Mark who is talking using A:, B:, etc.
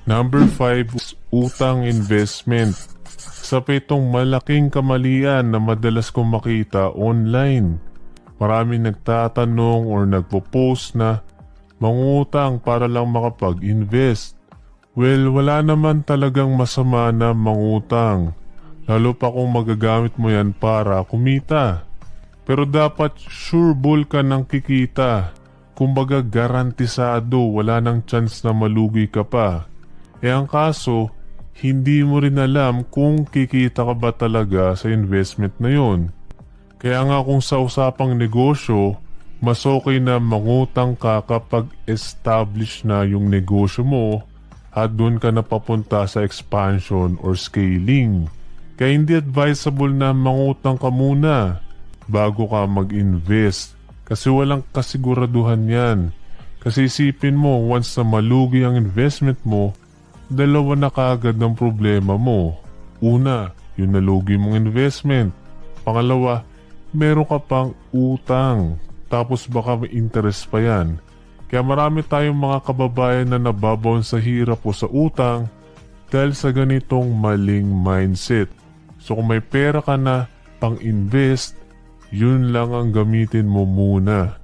A: Number 5 is utang investment. Isa pa itong malaking kamalian na madalas kong makita online. Maraming nagtatanong or nagpo-post na mangutang para lang makapag-invest. Well, wala naman talagang masama na mangutang. Lalo pa kung magagamit mo yan para kumita. Pero dapat sureball ka ng kikita. Kumbaga garantisado, wala nang chance na malugi ka pa. Ang kaso, hindi mo rin alam kung kikita ka ba talaga sa investment na yon. Kaya nga kung sa usapang negosyo, mas okay na mangutang ka kapag established na yung negosyo mo at doon ka na papunta sa expansion or scaling. Kaya hindi advisable na mangutang ka muna bago ka mag-invest kasi walang kasiguraduhan yan. Kasi isipin mo, once na malugi ang investment mo, dalawa na kaagad ng problema mo. Una, yung nalugi mong investment. Pangalawa, meron ka pang utang. Tapos baka may interest pa yan. Kaya marami tayong mga kababayan na nababaon sa hirap o sa utang dahil sa ganitong maling mindset. So kung may pera ka na pang-invest, yun lang ang gamitin mo muna.